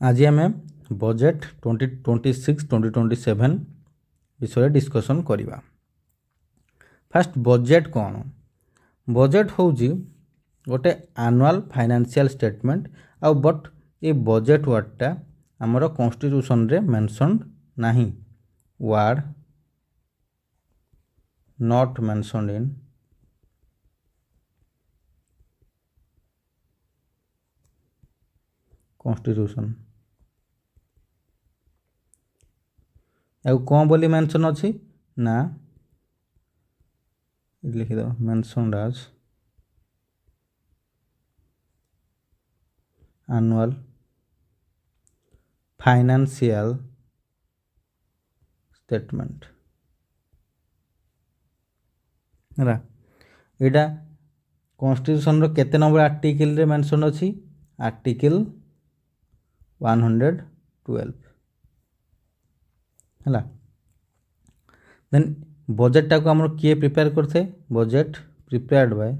आज आम बजेट 2026-2027 विषय डिस्कसन करवा। फास्ट बजेट कौन? बजेट हूँ गोटे एनुअल फाइनेंशियल स्टेटमेंट आउ बट ये बजेट वर्डटा आमर कॉन्स्टिट्यूशन रे मेंशन नहीं। Word not mentioned in constitution. ଆଉ କ'ଣ ବୋଲି ମେନସନ୍ ଅଛି ନା ଲିଖିଦେବ ମେନସନ୍ଡ ଆଜ୍ ଆନୁଆଲ ଫାଇନାନ୍ସିଆଲ ଷ୍ଟେଟମେଣ୍ଟ ହେଲା। ଏଇଟା କନଷ୍ଟିଟ୍ୟୁସନର କେତେ ନମ୍ବର ଆର୍ଟିକଲରେ ମେନସନ୍ ଅଛି? ଆର୍ଟିକଲ 112 ହେଲା। ଦେନ୍ बजेटा को आम किए प्रिपेयर करते? Budget prepared by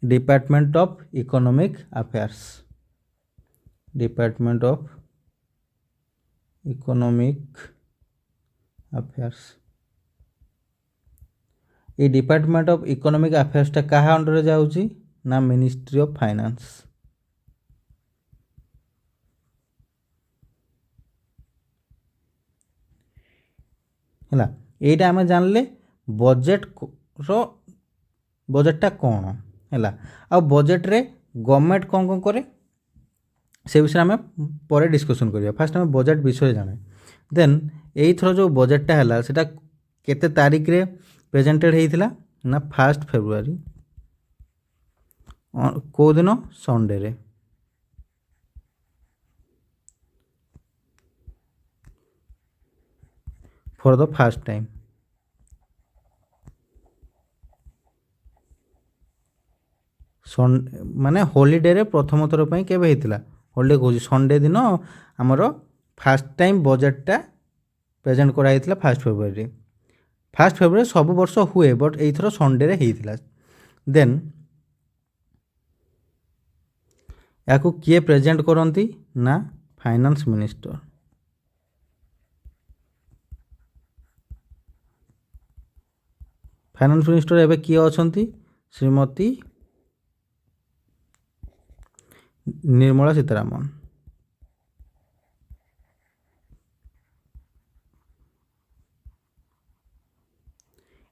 department of economic affairs. Department of economic affairs. ये डिपार्टमेंट ऑफ इकोनॉमिक अफेयर्स टा कहा अंडर जाउची ना मिनिस्ट्री ऑफ फाइनेंस। है यहीटा आम जानले बजेट बजेटा कौन है। आ बजेट रे गवर्नमेंट कौन कौन करे से विषय आम पर डिस्कसन करिया। फास्ट आम बजेट विषय जाने। देन यही थर जो बजेटा है सेटा केते तारीख रे प्रेजेंटेड होता ना 1 फेब्रुआरी को दिन संडे रे। फॉर द फर्स्ट टाइम माने हॉलीडे रे प्रथम थर पर केबे होता हॉलीडे कहूँ संडे दिन आमर फर्स्ट टाइम बजेटा प्रेजेंट कराई 1 फेब्रुआरी। 1 फेब्रुआरी सब वर्ष हुए बट यही थर संडे रे होता। देन या किए प्रेजेंट करती ना फाइनेंस मिनिस्टर। फाइनेंस मिनिस्टर एवं किए अच्छा श्रीमती निर्मला सीतारामन।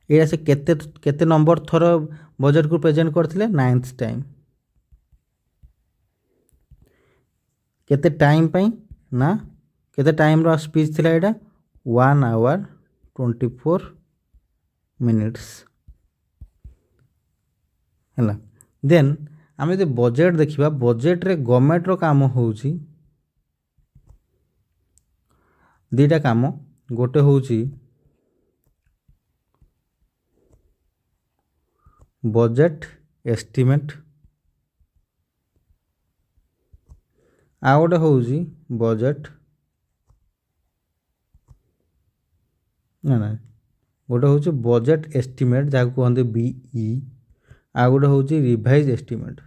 ये से केते नंबर थर बजेट को प्रेजेंट करथिले? 9th time. केते टाइम पई ना केते टाइम रो स्पीच थिला? एटा 1 hour 24 minutes है। देन आम जो बजेट देखा बजेट रे गवर्नमेंट रो काम होउची दीटा काम। गोटे होउची बजेट एस्टिमेट आ गोटे होउची बजेट ना ना गोटे होउची बजेट एस्टिमेट जहाँ कहते बीई आ गोटे होउची रिवाइज एस्टिमेट।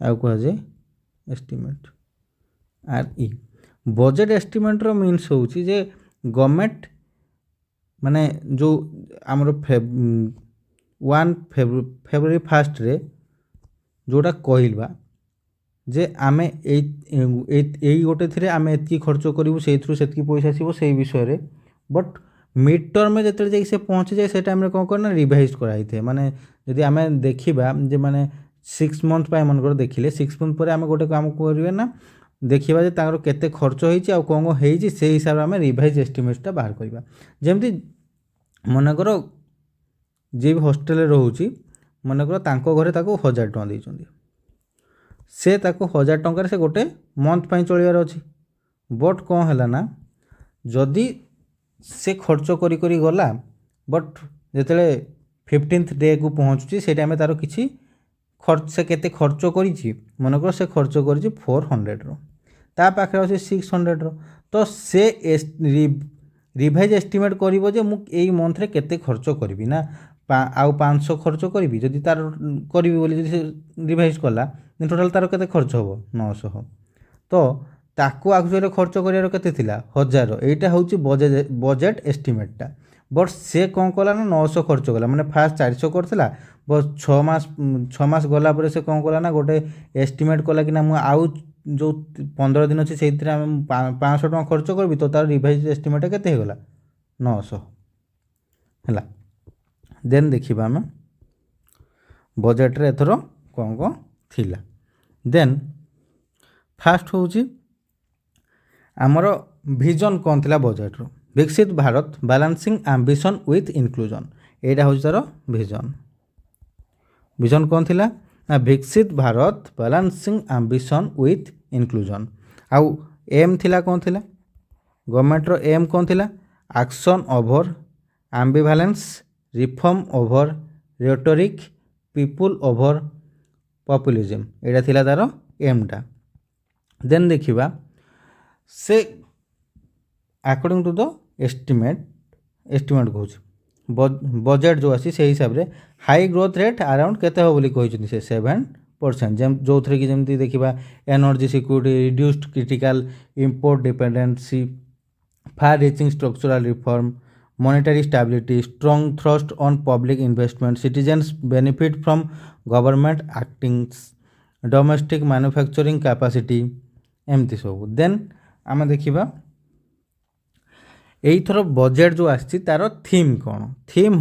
आउ कह जाए एस्टिमेट आरई। बजेट एस्टिमेट रो मीन्स होउची जे गवर्नमेंट माने जो आमर 1 फेब्रुआरी 1 रे जोटा कहलवा जे आमे यही गोटे थी आम एति खर्च करूँ से पैसा आसो से विषय रे। बट मिड टर्म में जो से पहुँची जाए से टाइम कौन करना रिवाइज कराई थे। माने यदि आम देखा जे माने 6 month मनकर देखिले 6 month पर आम गोटे काम करें ना देखा जे तार केते खर्च होइछि आ कौन कौन होइछि से हिसाब से आम रिवाइज एस्टिमेटा बाहर करवा। जमती मनकर जी भी हॉस्टेल रोचे मनकर तांको घरे ताको 1000 टଙ୍କା देइछन्ती से ताको 1000 टंकार से गोटे मंथ पाई चलियार अछि। बट कौन है ना जदि से खर्च करी करी गला बट जिते 15th डे को पहुँचुची से टाइम तार किसी खर्च से केते खर्च करिछि मनकर से खर्च करिछि 400 रो ता पाखे अछि 600 रो तो से रिभाइज एस्टिमेट करिवो जे मु एई मंथ रे केते खर्च करबी ना आउ 500 खर्च करबी जदि तार करबी बोली जदि रिभाइज कला टोटाल तार केते खर्च हबो 900 तो ताकू एक्चुअली खर्च करियार केते थिला 1000 एटा होची बजेट एस्टिमेटटा बट से कौन कला ना 900 खर्च कला माने फास्ट 400 करथिला बस 6 मास गला पर से कौन कला ना गोटे एस्टिमेट कला कि ना मु आउ जो 15 दिन अच्छे से 500 टका खर्च करबी तो तार रिवाइज एस्टिमेट केते हो गला 900 हला देन देखिबा हम बजेट रे एथरो कौन कौन थिला देन फास्ट होची आमर विजन कौन थिला बजेट रो Viksit Bharat balancing ambition with inclusion एटा होची तार विजन विजन कौन थिला ना Viksit Bharat balancing ambition with inclusion आउ एम थिला कौन थिला गवर्नमेंट रो एम कौन थिला action over ambivalence reform over rhetoric people over populism एटा थिला तार एमटा देन देखिबा से अकॉर्डिंग टू द एस्टिमेट कहूँ बजेट जो आसी से हिसाब रे हाई ग्रोथ रेट अराउंड केते हो बोली कहि से 7% जो थे कि जमी देखा energy security reduced critical import dependency far reaching structural reform monetary stability strong thrust on public investment citizens benefit from government actings domestic manufacturing capacity एमती सब देन आम देखा यही थर बजेट जो आसी तार थीम कौन थीम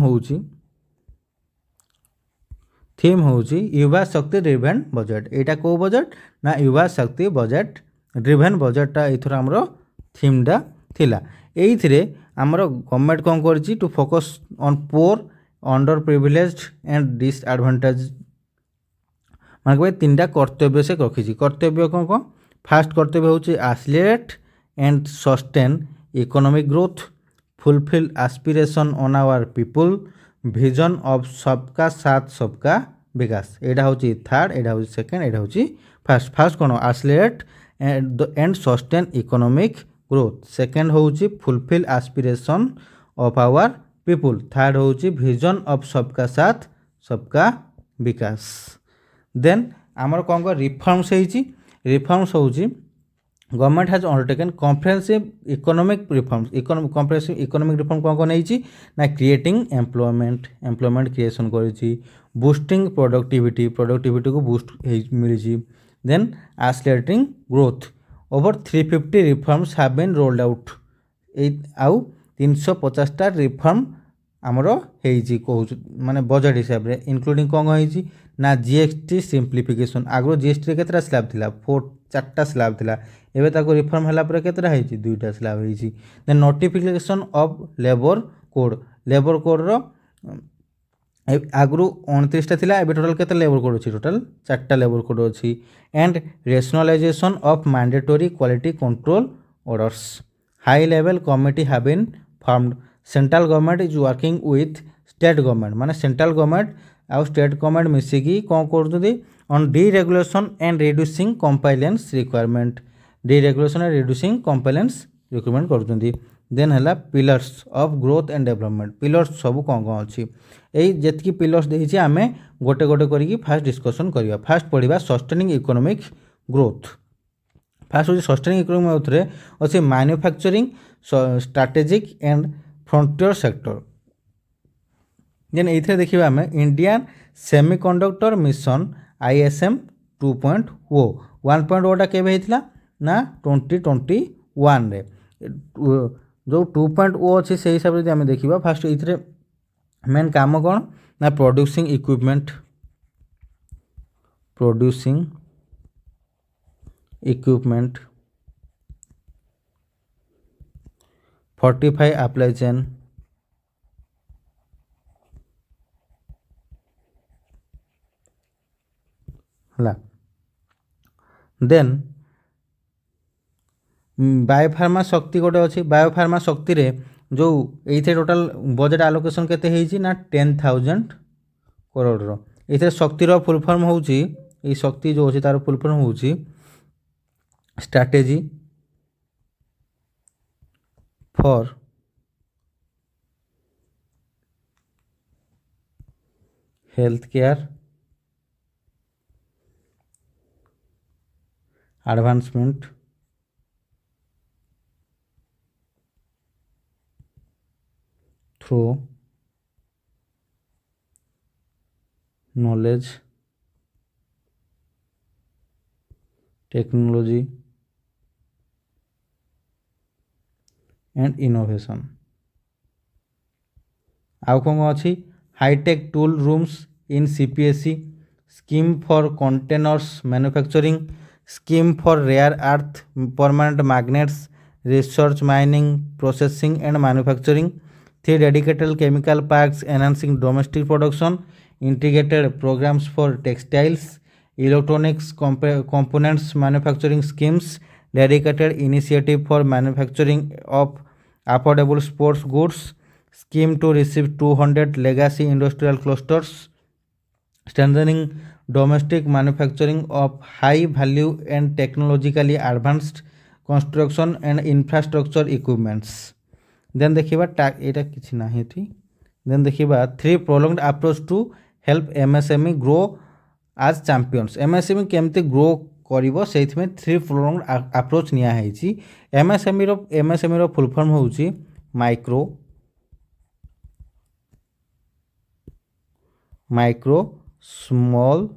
होची युवा शक्ति ड्रिवेन बजेट एटा को बजेट ना युवा शक्ति बजेट ड्रिवेन बजेटा एथर आमर थीमटा थिला एइथिरे आमर गवर्नमेंट कौन करछि to focus on poor underprivileged and disadvantage मान के तीनटा कर्तव्य से रखी कर्तव्य कौन कौन फास्ट कर्तव्य होची accelerate and sustain economic growth fulfil aspiration on our people vision of सबका साथ सबका विकास एटा होची थर्ड एटा होची सेकंड एटा होची फास्ट फास्ट कौन accelerate and sustain economic growth second होची fulfil aspiration of our people third होची विजन ऑफ सबका साथ सबका विकास देन आमर कौन कौन रिफॉर्म्स होची government has undertaken comprehensive economic reforms comprehensive economic reform कौन कौन नहीं ना क्रिएटिंग एम्प्लॉयमेंट क्रिएशन करी बूस्टिंग प्रोडक्टिविटी को बूस्ट मिली then accelerating growth over 350 reforms have been rolled out आउ 350टा रिफॉर्म आमर कहूँ माने बजेट हिसाब से इंक्लूडिंग कौन कौन ना जीएसटी सिंप्लिफिकेशन आगु जीएसटी केतरा स्लैब थिला 4 स्लैब थिला एबे ताको रिफॉर्म हला पर केतरा हेची 2टा स्लैब हेची then notification of labour code रो आगु 29टा थिला एबे टोटल केते लेबर कोड अछि टोटल 4टा लेबर कोड अछि and rationalisation of mandatory quality control orders high level committee have been formed central government is working with state government माने सेंट्रल गवर्नमेंट आउ स्टेट गवर्नमेंट मिसिकी कौन कर on deregulation and reducing compliance requirement deregulation and reducing compliance requirement कर देन है pillars of growth and development pillars सब कौन कौन अच्छी यही जी पिलर्स देखे आम गोटे गोटे करी फास्ट डिस्कसन करवा फास्ट पढ़ा सस्टेनिंग इकोनॉमिक ग्रोथ फास्ट हूँ सस्टेनिंग इकोनॉमिक ग्रोथ रे अच्छे manufacturing strategic and frontier sector then ये देखा आम इंडियन सेमीकंडक्टर मिशन ISM 2.0 1.0टा केबे हेतिला ना 2021 रे जो 2.0 अच्छे से हिसाब से आम देखा फास्ट ये मेन काम कौन ना producing equipment fortify apply chain है देन बायोफार्मा शक्ति गोटे अच्छी बायोफार्मा शक्ति रे जो ये टोटाल बजेट आलोकेशन केते हेची ना 10,000 करोड़ रो ये शक्तिर फुल फॉर्म होची ये शक्ति जो अच्छी तार फुल फॉर्म होची strategy for health care advancement through knowledge, technology and innovation। ଆଉ କ'ଣ ଅଛି hi tech tool rooms in CPSE, scheme for containers manufacturing, scheme for rare earth permanent magnets, research mining processing and manufacturing, 3 dedicated chemical parks enhancing domestic production, integrated programs for textiles, electronics components manufacturing schemes, dedicated initiative for manufacturing of affordable sports goods, scheme to receive 200 legacy industrial clusters, strengthening domestic manufacturing of high value and technologically advanced construction and infrastructure equipments। Then देखिबा एटा किछि नाही थी। Then देखिबा 3 prolonged approach to help MSME grow as champions। MSME केमते grow करिवो सेथि में 3 prolonged approach निया हैछि। MSME रो फुल फॉर्म होउछि माइक्रो स्मॉल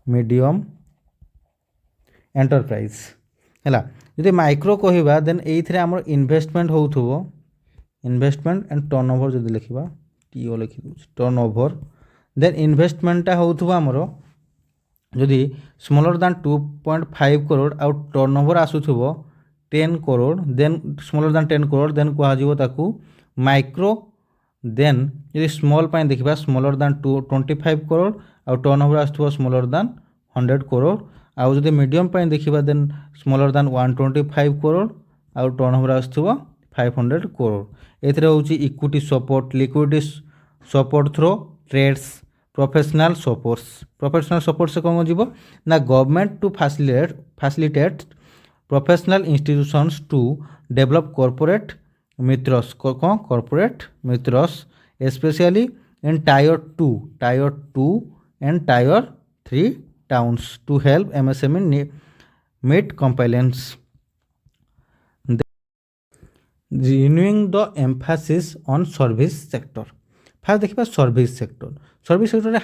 मीडियम एंटरप्राइज हैला। यदि माइक्रो कहिबा देन एइथरे हमर इन्वेस्टमेंट होउथबो, इन्वेस्टमेंट एंड टर्नओवर जदि लिखिबा टीओ लिखि दूछ टर्नओवर, देन इन्वेस्टमेंटटा होउथबो हमर जदि स्मॉलर दैन 2.5 करोड़ आउ टर्नओवर आसुथबो 10 crore, then smaller than 10 crore then कुहा जिवो ताकू माइक्रो। देन यदि स्मॉल पाइन देखिबा स्मॉलर दैन 25 करोड़ आउ टर्नओवर आसुथबो स्मॉलर दैन 100 करोड़, आउ जदि मीडियम पाइन देखिबा देन स्मॉलर दैन 125 करोड़ आउ टर्नओवर आसुथबो 500 करोड़। एथरे होउची equity support, liquidity support through TReDS, professional support से कौन जीवो ना government to facilitate professional institutions to develop corporate मित्रस specially in tier 2 and tier 3 towns to help MSME meet compliance। Renewing the emphasis on service sector। First देखिबा service sector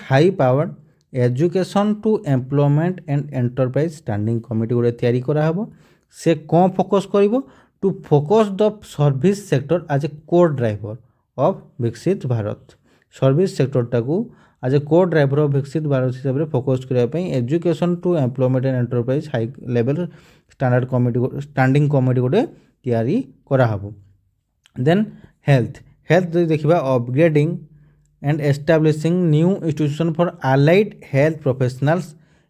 high powered education to employment and enterprise standing committee गोटे तैयारी करा हबो। से कौन focus करिवो to focus the service sector as a core driver of विकसित Bharat. Service सेक्टरटा को as a core driver of विकसित भारत हिसाब से फोकस करिया पई education to employment and enterprise high level standing committee गोटे तैयारी करा हबो। देन हेल्थ जदि देखिबा upgrading and establishing new institution for allied health professionals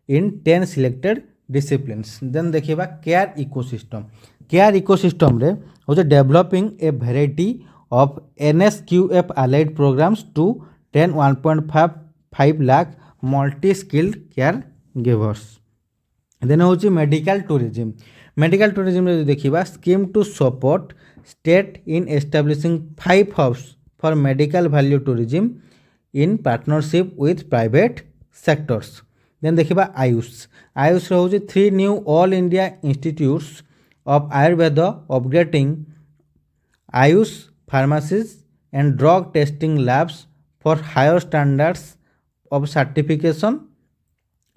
in 10 selected disciplines। then देखिबा केयर इकोसिस्टम रे हो developing a variety of NSQF allied programs to 1.5 lakh multi skilled care givers। then होची medical tourism रे देखिबा scheme to support state in establishing 5 hubs for medical value tourism in partnership with private sectors। then देखिबा आयुष होची 3 new all India institutes of Ayurveda upgrading Ayush pharmacies and drug testing labs for higher standards of certification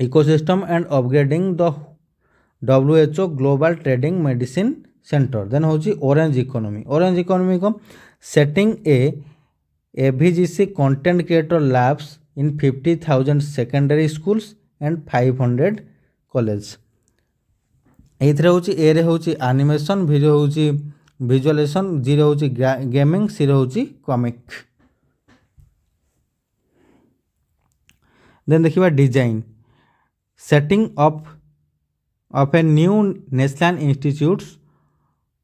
ecosystem and upgrading the WHO global trading medicine center। then होची orange economy को setting a AVGC content creator labs in 50,000 secondary schools and 500 colleges। एथरे होची ए रे होची animation, video होची visualisation, जी रे होची gaming, सी रे होची कॉमिक। देन देखिबा design setting up of a new national institutes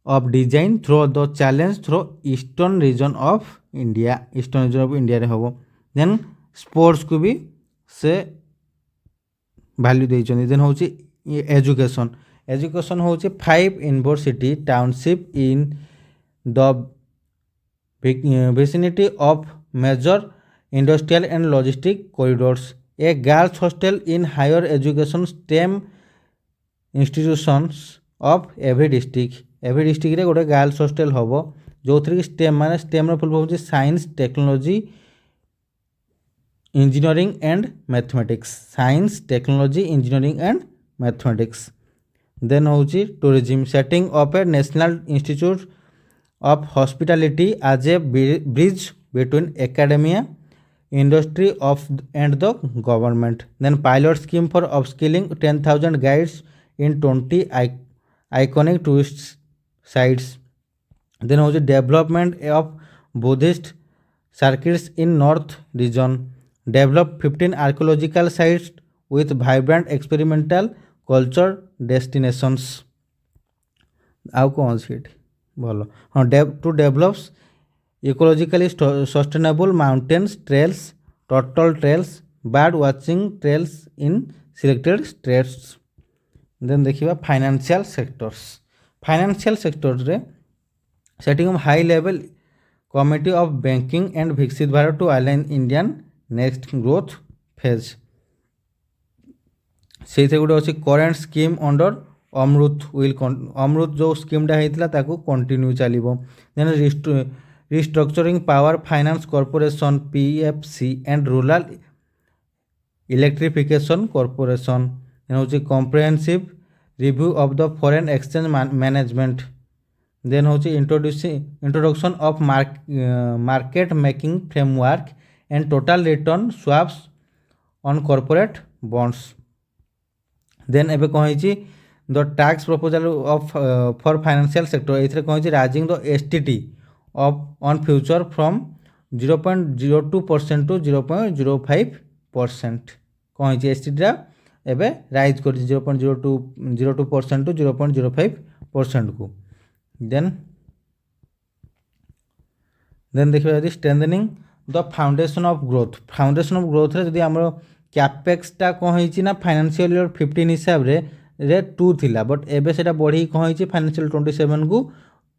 of design through the challenge through eastern region of India रे होबो। देन स्पोर्ट्स को भी से वैल्यू देइछन। देन होची एजुकेशन होची 5 university township in the vicinity of major industrial and logistic corridors. A girls' hostel in higher education STEM institutions of every district. Every district रे गोटे girls hostel हम जो थी स्टेम माने स्टेम फुल फॉर्म होची science technology engineering and mathematics science technology engineering and mathematics then होची tourism setting up a national institute of hospitality as a bridge between academia, industry of and the government. Then pilot scheme for upskilling 10,000 guides in 20 iconic tourist sites. Then was the development of Buddhist circuits in north region. Develop 15 archaeological sites with vibrant experimental culture destinations. ଆଉ କ'ଣ ଅଛି ଏଠି ଭଲ ହଁ to develops ecologically sustainable mountains trails turtle trails bird watching trails in selected states then ଦେଖିବା financial sectors financial ସେକ୍ଟର୍ରେ setting of high level committee of banking and ବିକଶିତ Bharat to align Indian next growth phase ସେଇଥିରେ ଗୋଟେ ଅଛି current scheme under Amrit will Amrit जो स्कीमटा होता ताकू कंटिन्यू चलो then restructuring power finance corporation PFC and rural electrification corporation हूँ comprehensive review of the foreign exchange management then हूँ introduction of market making framework and total return swaps on corporate bonds then एबे कही the tax proposal of for financial sector ये कही rising the STT of on future from 0.02% to 0.05% कही STT एवं rise कर 0.02% to 0.05% को then देखिए strengthening the foundation of growth रे जदि आमर कैपेक्सटा कही ना फाइनेंशियल ईयर 15 हिसाब रे 2 थिला बट एबे सेटा बढ़ी कही फाइनेंशियल 27 को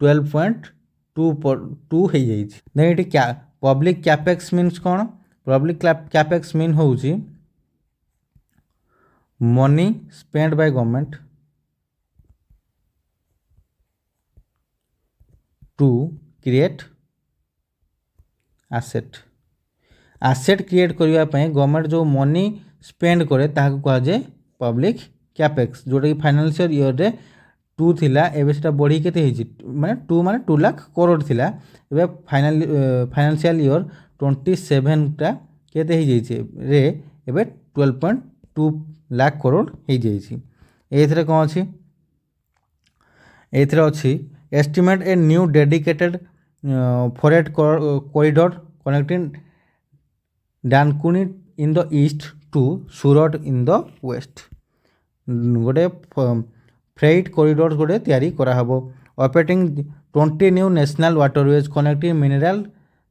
12.2 हो जाइए देन ये पब्लिक कैपेक्स मीन्स कौन पब्लिक कैपेक्स मीन हूँ money spend by government to create asset create करने गवर्नमेंट जो मनी स्पेंड करे ताकू कहुए पब्लिक कैपेक्स जोटा कि फाइनेंशियल ईयर रे 2 थिला एबे सेटा बढ़ी केते हेछि माने 2 लाख करोड़ थिला एबे फाइनेंशियल ईयर 27 टा केते हे जाइछे रे एबे 12.2 लाख करोड़ हे जाइछि एथरे कोन अछि एथरे अछि estimate a new dedicated forest corridor connecting Dankuni in the east to Surat in the west गोटे फ्रेट कॉरिडोर गोटे तैयारी करा हबो operating 20 new national waterways connecting mineral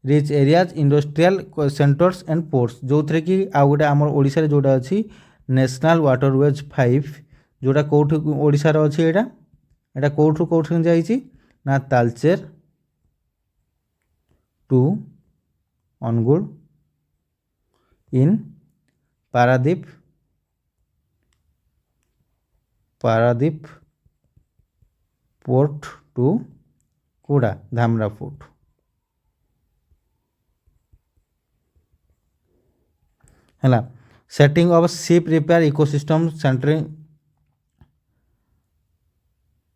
rich areas industrial centres and ports जो थे कि आउ गोटे आम ओडिशा रे जोटा अछि नेशनल वाटरवेज 5 जोटा कोठ ओडिशा रे अछि एटा कोठ जाइछि ना Talcher to Angul in Paradip port to कोड़ा धामरा पोर्ट है setting of ship repair ecosystem centering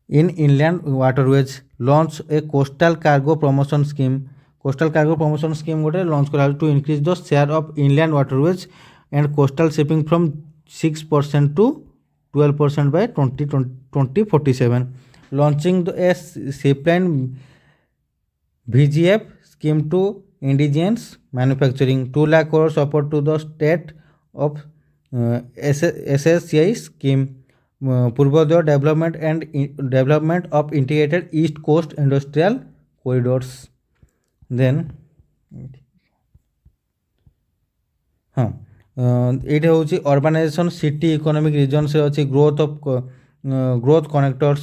in inland waterways launch a coastal cargo promotion scheme गोटे लॉन्च करा to increase the share of inland waterways and coastal shipping from 6% to 12% by 2047 launching a shipline VGF scheme to indigenous manufacturing 2 lakh crore support to the state of SSCI scheme Purvodaya development of integrated east coast industrial corridors then ये हूँ urbanisation city economic region से अच्छी growth connectors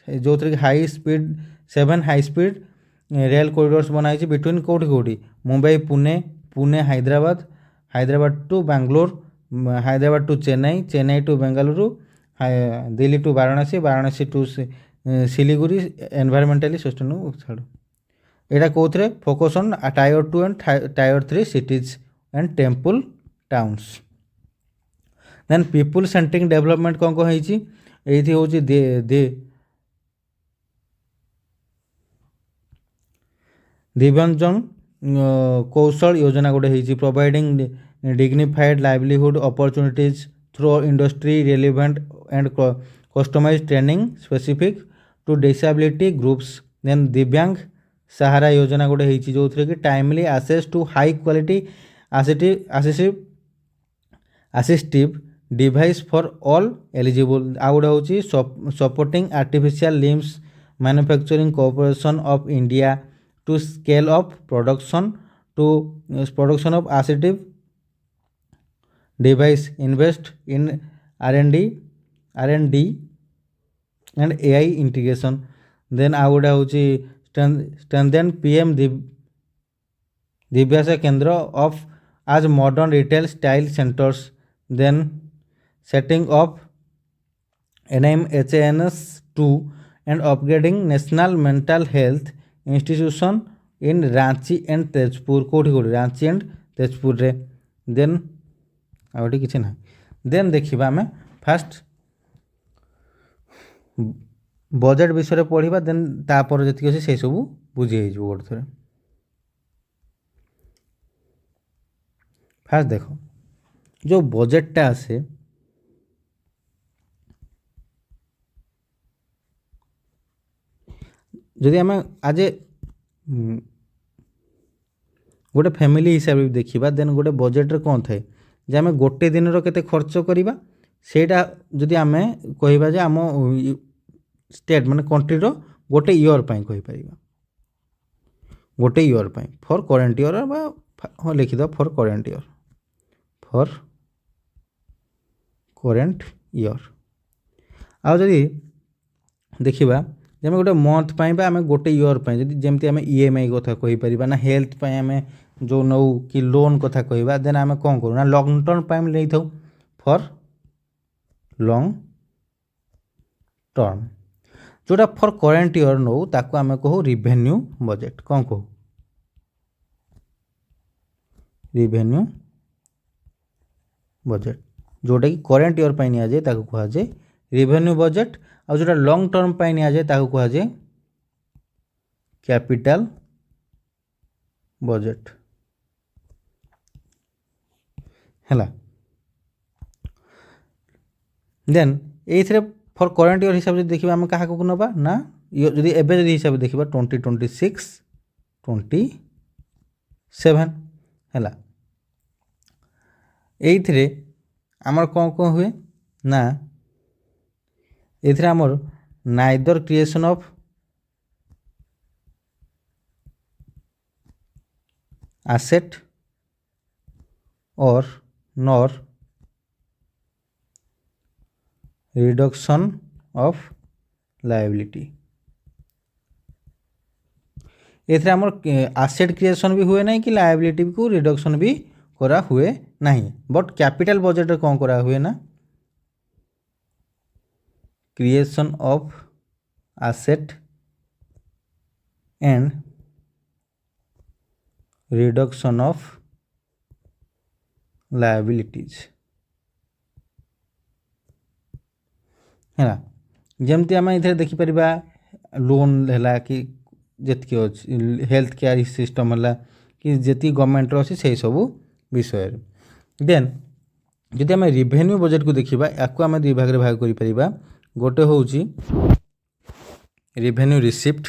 जो थे high speed 7 high speed rail corridors बनाई between कौटी Mumbai Pune Pune Hyderabad, Hyderabad to Bangalore, Hyderabad to Chennai, Chennai to Bengaluru, Delhi to Varanasi, Varanasi to Siliguri environmentally sustainable छाड़ एटा कौन focus on tier 2 and tier 3 cities and temple towns. Then people centric development कौन कौन ये हूँ दिव्यांजन कौशल योजना गोटे होती providing dignified livelihood opportunities through industry relevant and customise training specific to disability groups. Then Divyang Sahara Yojana गोटे होती जो कि timely access to high quality assistive device for all eligible. आ गोटे हूँ supporting artificial limbs manufacturing corporation of India to scale up production of assistive device, invest in R&D and AI integration। then आ गोटे हूँ strengthen PM Divyasa केंद्र of as modern retail style centers। then setting up NIMHANS2 and upgrading national mental health institution in Ranchi and Tezpur कौटी कौटी Ranchi and Tezpur रे। Then आउटे किसी ना then देखा आम फास्ट बजेट विषय पढ़ा देन तापर जी अच्छे से सब बुझी हो गोटे थोड़े। फास्ट देख जो बजेटटा आसे जदि आम आज गोटे फैमिली हिसाब से देखा देन गोटे बजेट्रे कौन थाए जे आम गोटे दिन केते खर्च करवा सेटा जदि आम कहवा जे आम स्टेट माने कंट्री रो गोटे इयर पाई कहि परिबा गोटे year pi for current year बा हाँ लिखिद फॉर करेंट इयर आ जदि देखा जब गोटे मंथ पाई बा आम गोटे इयर पाई जदि जेमती आम EMI कथा कहि परिबा ना हेल्थ पाई आम जो नौ कि लोन कथा कहवा देन आम कौन करूँ ना लॉन्ग टर्म पाई नहीं था फॉर लॉन्ग टर्म जोटा फॉर करेंट इयर नौ ताको आम कहू रिवेन्यू बजेट कौन कहू रिवेन्यू बजेट जोटा कि करेंट इयर पाई नि जाए ताको कहा जाए रिवेन्यू बजेट आ जोटा लॉन्ग टर्म पाई नि जाए ताको कहा जाए कैपिटल बजेट हैला। देन एथरे फॉर करेंट इयर हिसाब से देखिबा हम कहा को नबा ना जदि एबे जदि हिसाब से देखिबा 2026 27 हैला। एथरे आमर कौन कौन हुए ना एथरे आमर neither creation of asset or nor reduction of liability। एथरे आमर एसेट क्रिएशन भी हुए नहीं कि लायबिलिटी को रिडक्शन भी करा हुए नहीं बट कैपिटल बजेट कौन करा हुए ना creation of asset and reduction of liabilities है जमती आम इधर देखिपर लोन है कि जी अच्छी हेल्थ केयर सिस्टम है कि जी गवर्नमेंट अच्छी से सब विषय। देन जदि आम रिवेन्यू बजेट को देखा या आम दुई भाग भाग कर गोटे हूँ रिवेन्यू रिसिप्ट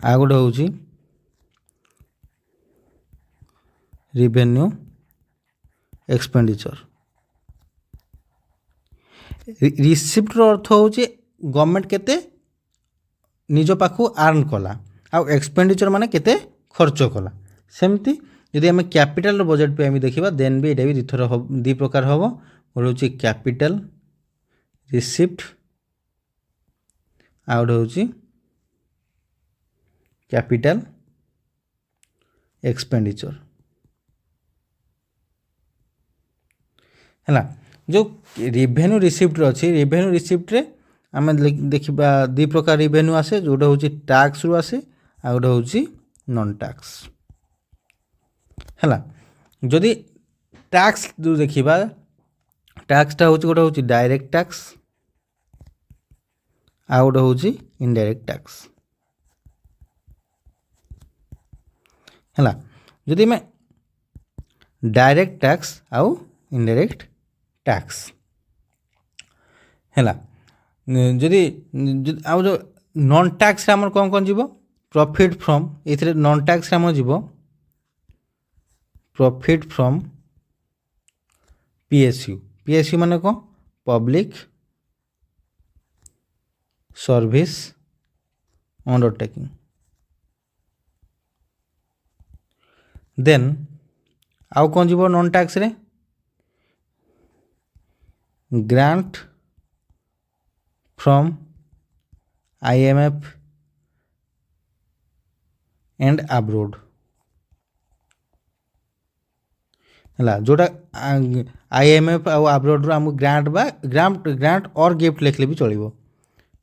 आ गोटे हूँ रिवेन्यू एक्सपेंडिचर। रिसिप्ट अर्थ हूँ गवर्नमेंट केते निज पाखु आर्न कला आ एक्सपेंडिचर माने केते खर्च कला सेमती यदि आम कैपिटल बजेट पे आम देखा देन भी ये भी दी प्रकार हम गोटे हूँ कैपिटल रिसिप्ट आ गोटे हूँ कैपिटल एक्सपेंडिचर है जो रिवेन्यू रिसिप्ट अच्छी रिवेन्यू रिसिप्ट रे आम देखा दी प्रकार रिवेन्यू आसे जोटा हूँ टैक्स रु आसे आ गोटे हूँ नॉन टैक्स है जदि टैक्स जो देखा टैक्सटा हूँ गोटे हूँ डायरेक्ट टैक्स आ गोटे हूँ इनडायरेक्ट टैक्स है जदि मैं डायरेक्ट टैक्स आउ इनडायरेक्ट टैक्स है जदि आउ जो नॉन टैक्स आम कौन कौन जीव प्रॉफिट फ्रॉम ये नॉन टैक्स आम जीव प्रॉफिट फ्रॉम पीएसयू पीएसयू माने कौन पब्लिक सर्विस अंडरटेकिंग देन आउ कौन जीव नॉन टैक्स रे grant from IMF and abroad है जोटा IMF आउ अब्रोड आम ग्रांट बा ग्रांट और गिफ्ट लिखले भी चलो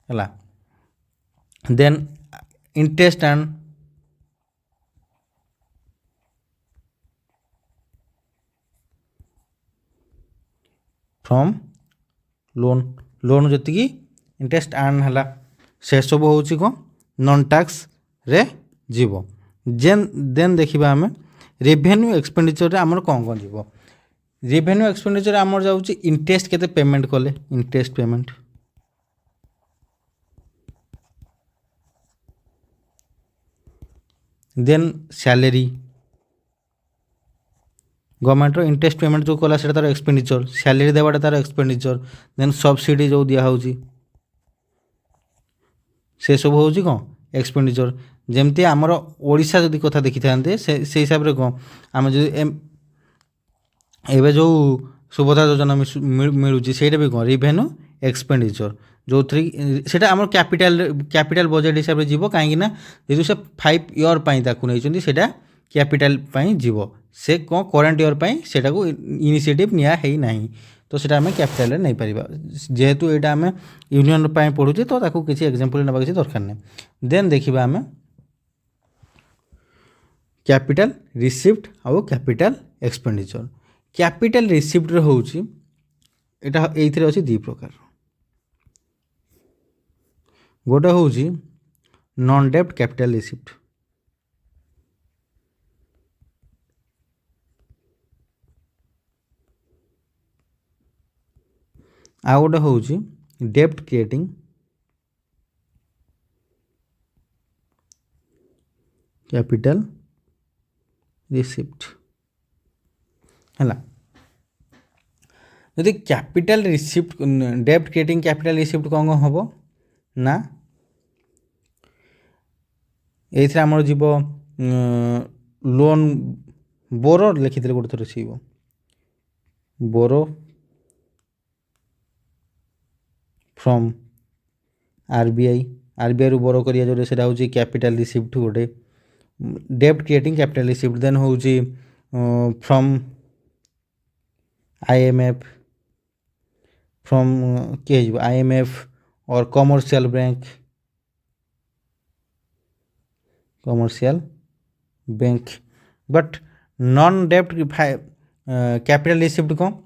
है then interest and from loan loan जी इंटरेस्ट आर्न है से सब हूँ कौन नॉन टैक्स रे जीव जेन देन देखा आम रेवेन्यू एक्सपेंडिचर आमर कौन कौन जीव रेवेन्यू एक्सपेंडिचर आमर जाऊँगी इंटरेस्ट केते पेमेंट कले interest payment then salary government रो इंटरेस्ट पेमेंट जो कला से तार एक्सपेंडिचर सैलरी देवाटा तार एक्सपेंडिचर देन सब्सिडी जो दिया होची से सब हूँ कौन एक्सपेंडिचर जमती आमर ओडिशा जदि कथा देखी था से हिसाब से कौन आम जो एवं जो सुभद्रा योजना मिलूँ से भी कौन रेवेन्यू एक्सपेंडिचर जो थ्री से आम कैपिटल बजेट हिसाब से जीव कहीं जेहतु से 5 ईयर नहीं से कैपिटल जीव से कौन करेन्ट ईयर से इनिशिएटिव निया है नहीं तो सीटा आम कैपिटल नहीं पार जेहेतु यहाँ आम यूनियन पढ़ुचे तो ताकू किसी एग्जांपल ना किसी दरकार नहीं देन देखा आम कैपिटल रिसिप्ट आउ कैपिटल एक्सपेंडिचर कैपिटल रिसिप्ट हूँ यहाँ ये अच्छी दी प्रकार गोटे हूँ नॉन डेब्ट कैपिटल रिसिप्ट आ गोटे हूँ डेब्ट क्रिएटिंग कैपिटल रिसिप्ट है यदि कैपिटल रिसिप्ट डेब्ट क्रिएटिंग कैपिटल रिसिप्ट कौन कौन हम ना ये आमर जीव लोन बोरो लिखी गोटे थर सीव बोरो फ्रॉम आरबीआई रु बोरो करिया जो सेटा हूँ कैपिटल रिसिप्ट गोटे डेब्ट क्रिएटिंग कैपिटल रिसिप्ट देन हूँ फ्रॉम IMF फ्रॉम किए IMF और कमर्शियल बैंक बट नॉन डेब्ट कैपिटल रिसिप्ट कौन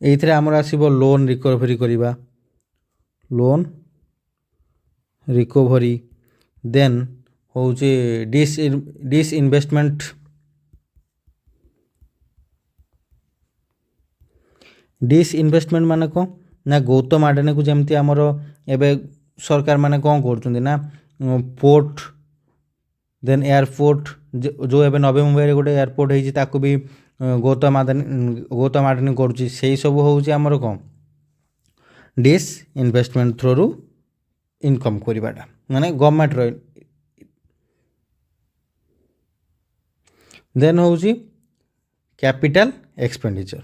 ये आमर आसो लोन रिकवरी करवा लोन रिकवरी देन हूँ डिस इन्वेस्टमेंट माने कौन ना गौतम आडानी को जमती आमर एवं सरकार माने कौन कर ना पोर्ट देन एयरपोर्ट जो एवं नवी मुंबई गोटे एयरपोर्ट होती भी गौतम आडानी करुच्ची से सब हूँ आमर कौन डिस इन्वेस्टमेंट थ्रो रु इनकम करवाटा माने गवर्नमेंट रो देन हूँ कैपिटल एक्सपेंडिचर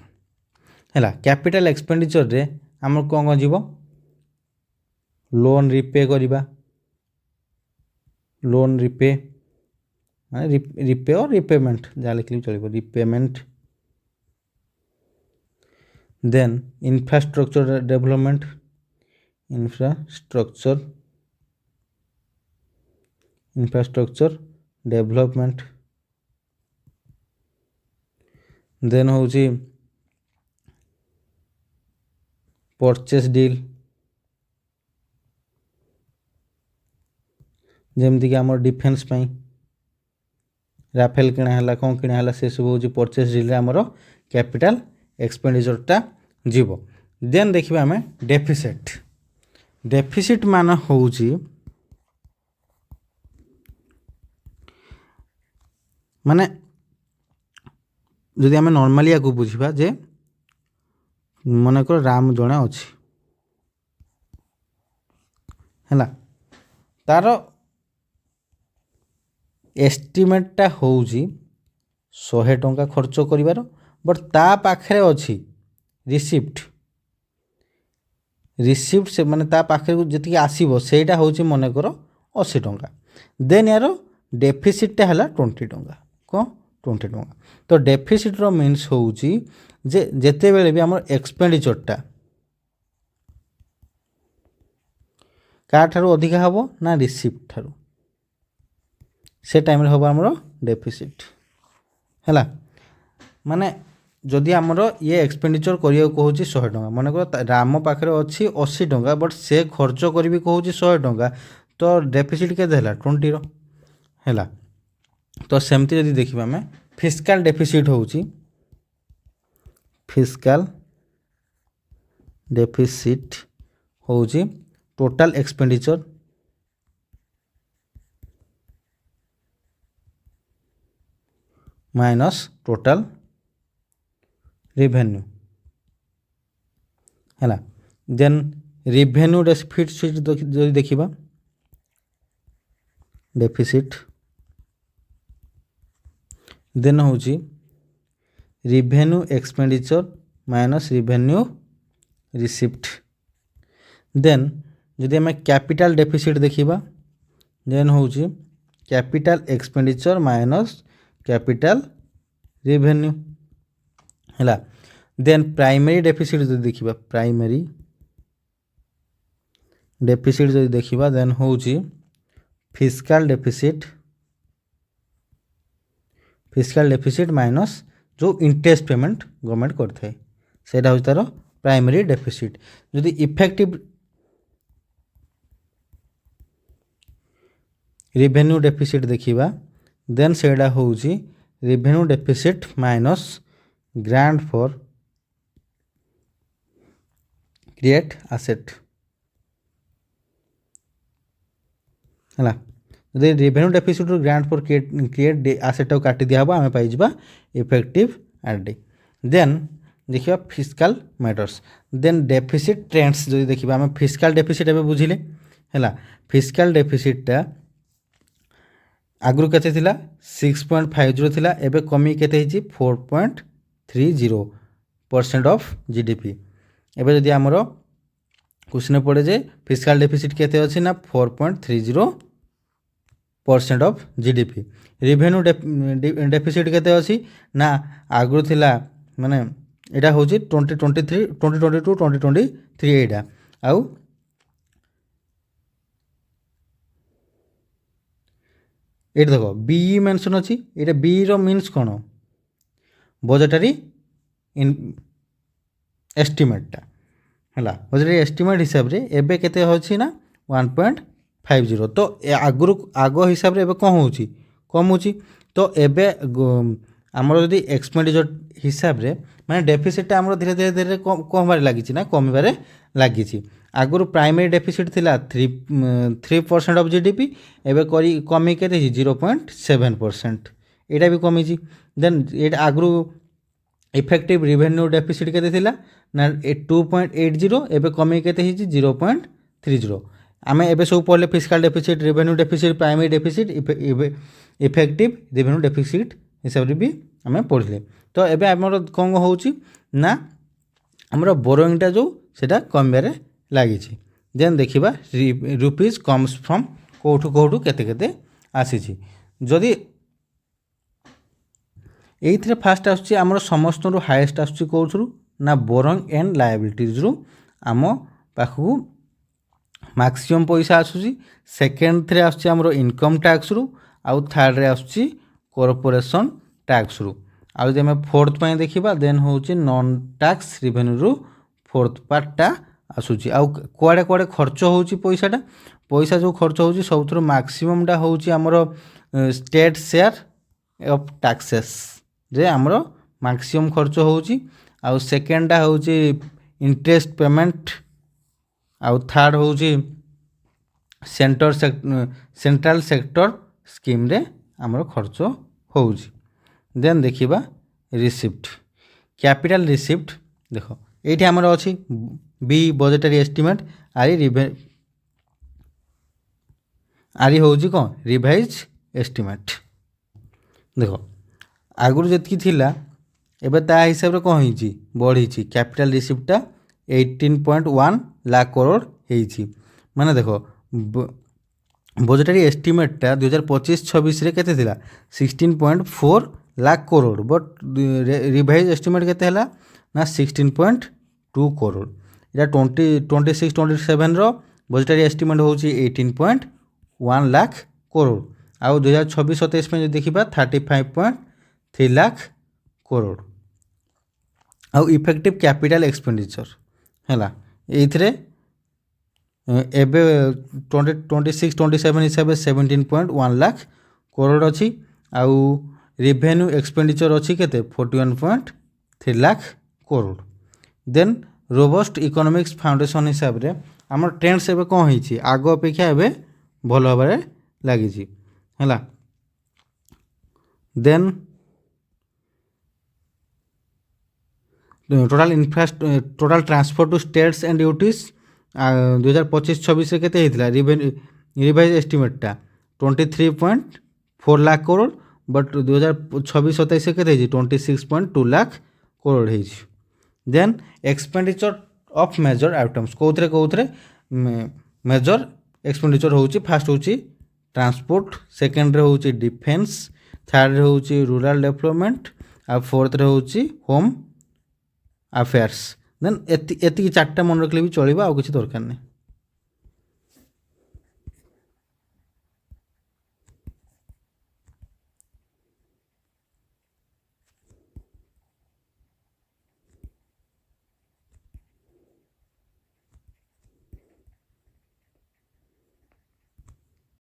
है कैपिटल एक्सपेंडिचर रे आमर कौन कौन जीव लोन रिपे करवा लोन रिपे माने रिपे और रिपेमेंट जहाँ लिखले चलो repayment then infrastructure development infrastructure development then हूँ परचेस डील जमती आम डिफेन्स राफेल किणाला कौन किणाला से सब हूँ परचेस डील आमर कैपिटल एक्सपेंडिचरटा जीव देन देखिए आम डेफिसिट डेफिसिट मान हूँ माने जदि आम नॉर्मली या बुझा जे मनकर राम जड़े अच्छी है तार एस्टिमेटटा हूँ 100 टंका खर्च करिवार बट ता पाखरे अच्छी रिसिप्ट से माने ता पाखरे जी आसो सेटा हूँ मनकर 80 टंका देन यार डेफिसिटटा है 20 टंका कौन 20 टंका तो डेफिसिट्र मीन्स हूँ जे जेते बेले भी आम एक्सपेंडिचरटा क्या ठारू अधिका हम ना रिसिप्ट ठारू से टाइम हम आमर डेफिसिट है माने जदि आमर ये एक्सपेंडिचर करिया कहूँ 100 टंका मनकर राम पाखे अच्छी 80 टंका बट से खर्च करी कहूँ 100 टंका तो डेफिसिट के 20 है तो सेमती जदि देखा आम फिस्काल डेफिसिट हूँ फिस्काल डेफिसिट हूँ total expenditure minus total revenue है देन रेवेन्यू डेफिसिट जो देखा डेफिसिट देन हूँ revenue expenditure minus revenue receipt then जदि आम कैपिटल डेफिसिट देखा देन हूँ capital expenditure minus capital revenue है देन प्राइमरी डेफिसिट जो देखा प्राइमरी डेफिसिट जो देखा देन हूँ फिस्काल डेफिसिट माइनस जो इंटरेस्ट पेमेंट गवर्नमेंट करते सेटा हूँ तार प्राइमरी डेफिसिट जदि इफेक्टिव रेवेन्यू डेफिसिट देखा देन सेटा हूँ revenue deficit minus grant for create asset है जब revenue deficit grant for create asset काटी दिया आम पाई इफेक्टिव आरडी देन देखिए fiscal matters then deficit trends जो देखा आम फिस्काल डेफिसिट एवं बुझिले है फिस्काल डेफिसिटा आगु के 6.50 थिला एबे कमी केते 4.30% ऑफ जीडीपी एबे जदि आमर क्वेश्चन पड़े जे फिस्काल डेफिसिट केते अछि ना 4.30% ऑफ जीडीपी रेवेन्यू डेफिसिट केते अछि ना आगु थिला माने एटा होची 2022 एटा आउ ये देख बीई मेंशन अच्छी ये बी रो मीन्स कौन बजेटरी एस्टिमेटा है बजेटरी एस्टिमेट हिसाब से एबे केते होची ना 1.50 तो आगु हिसाब से एबे कौन होची कम होची तो एबे आमर जदि एक्सपेंडिचर हिसाब से माने डेफिसिट आमर धीरे धीरे धीरे कम लगी ना कमिबारे लगी आगुरी प्राइमरी डेफिसिट थिला 3% ऑफ जीडीपी एबे कमी के 0.7% एटा भी कमी देन एटा आगुरी इफेक्टिव रेवेन्यू डेफिसिट के थिला ना 2.80 एबे कमी के 0.30 आम एबे सब पढ़ले फिस्काल deficit revenue deficit primary deficit effective revenue deficit हिसाब से भी आम पढ़ले तो एबे आमर कौन होची ना आमर बोरोइंगटा जो सेटा कमिबारे लगी देन देखा रुपीज कम्स फ्रॉम कौटू कौटू केते केते ଆସିଛି। ଯଦି ଏଇଥିରେ ଫାଷ୍ଟ ଆସୁଛି ଆମର ସମସ୍ତଙ୍କଠୁ ହାଏଷ୍ଟ ଆସୁଛି କେଉଁଥିରୁ ନା ବୋରୋଇଂ ଆଣ୍ଡ ଲାୟାବିଲିଟିଜ୍ରୁ ଆମ ପାଖକୁ ମାକ୍ସିମମ୍ ପଇସା ଆସୁଛି। ସେକେଣ୍ଡରେ ଆସୁଛି ଆମର ଇନକମ୍ ଟ୍ୟାକ୍ସରୁ, ଆଉ ଥାର୍ଡ଼ରେ ଆସୁଛି କର୍ପୋରେସନ୍ ଟ୍ୟାକ୍ସରୁ। ଆଉ ଯଦି ଆମେ ଫୋର୍ଥ ପାଇଁ ଦେଖିବା ଦେନ୍ ହେଉଛି ନନ୍ ଟ୍ୟାକ୍ସ ରିଭେନ୍ୟୁରୁ ଫୋର୍ଥ ପାର୍ଟଟା ଆସୁଛି। ଆଉ କୁଆଡ଼େ କୁଆଡ଼େ ଖର୍ଚ୍ଚ ହେଉଛି ପଇସା ଯେଉଁ ଖର୍ଚ୍ଚ ହେଉଛି ସବୁଥିରୁ ମାକ୍ସିମମ୍ଟା ହେଉଛି ଆମର ଷ୍ଟେଟ୍ ସେୟାର ଅଫ୍ ଟ୍ୟାକ୍ସେସ୍ ଯେ ଆମର ମାକ୍ସିମମ୍ ଖର୍ଚ୍ଚ ହେଉଛି। ଆଉ ସେକେଣ୍ଡଟା ହେଉଛି ଇଣ୍ଟରେଷ୍ଟ ପେମେଣ୍ଟ, ଆଉ ଥାର୍ଡ଼ ହେଉଛି ସେଣ୍ଟ୍ରାଲ ସେକ୍ଟର ସ୍କିମ୍ରେ ଆମର ଖର୍ଚ୍ଚ ହେଉଛି। ଦେନ୍ ଦେଖିବା ରିସିପ୍ଟ, କ୍ୟାପିଟାଲ ରିସିପ୍ଟ। ଦେଖ ଏଇଠି ଆମର ଅଛି ବି ବଜେଟାରୀ ଏଷ୍ଟିମେଟ୍, ଆରି ହେଉଛି କ'ଣ ରିଭାଇଜ୍ ଏଷ୍ଟିମେଟ୍। ଦେଖ ଆଗରୁ ଯେତିକି ଥିଲା ଏବେ ତା ହିସାବରେ କ'ଣ ହେଇଛି ବଢ଼ିଛି। କ୍ୟାପିଟାଲ ରିସିପ୍ଟଟା 18.1 ଲାଖ କରୋଡ଼ ହେଇଛି। ମାନେ ଦେଖ ବଜେଟାରୀ ଏଷ୍ଟିମେଟ୍ଟା 2025-26ରେ କେତେ ଥିଲା 16.4 ଲାଖ କରୋଡ଼, ବଟ୍ ରିଭାଇଜ୍ ଏଷ୍ଟିମେଟ୍ କେତେ ହେଲା ନା 16.2 କରୋଡ଼। ଏଇଟା 2026-27ର ବଜେଟାରୀ ଏଷ୍ଟିମେଟ୍ ହେଉଛି 18.1 ଲାଖ କରୋଡ଼। ଆଉ 2026-27 ପାଇଁ ଯଦି ଦେଖିବା 35.3 ଲାଖ କରୋଡ଼। ଆଉ ଇଫେକ୍ଟିଭ୍ କ୍ୟାପିଟାଲ ଏକ୍ସପେଣ୍ଡିଚର ହେଲା ଏଇଥିରେ ଏବେ 2026-27 ହିସାବରେ 17.1 ଲାଖ କରୋଡ଼ ଅଛି। ଆଉ ରିଭେନ୍ୟୁ ଏକ୍ସପେଣ୍ଡିଚର ଅଛି କେତେ 41.3 ଲାଖ କରୋଡ଼। ଦେନ୍ ରୋବଷ୍ଟ ଇକୋନୋମିକ୍ସ ଫାଉଣ୍ଡେସନ୍ ହିସାବରେ ଆମର ଟ୍ରେଣ୍ଡସ୍ ଏବେ କ'ଣ ହେଇଛି ଆଗ ଅପେକ୍ଷା ଏବେ ଭଲ ଭାବରେ ଲାଗିଛି ହେଲା। Then total transfer to states and UTs 2025-26ରେ କେତେ ହେଇଥିଲା ରିଭାଇଜ୍ ଏଷ୍ଟିମେଟ୍ଟା 23.4 ଲାଖ କରୋଡ଼, ବଟ୍ 2026-27ରେ କେତେ ହେଇଛି 26.2 ଲାଖ କରୋଡ଼ ହେଇଛି। Then expenditure of major items କେଉଁଥିରେ ମେଜର ଏକ୍ସପେଣ୍ଡିଚର ହେଉଛି ଫାଷ୍ଟ ହେଉଛି ଟ୍ରାନ୍ସପୋର୍ଟ, ସେକେଣ୍ଡରେ ହେଉଛି ଡିଫେନ୍ସ, ଥାର୍ଡ଼ରେ ହେଉଛି ରୁରାଲ ଡେଭଲପମେଣ୍ଟ, ଆଉ ଫୋର୍ଥରେ ହେଉଛି ହୋମ୍ ଆଫେୟାର୍ସ। ଦେନ୍ ଏତିକି ଚାରିଟା ମନେ ରଖିଲେ ବି ଚଳିବ, ଆଉ କିଛି ଦରକାର ନାହିଁ।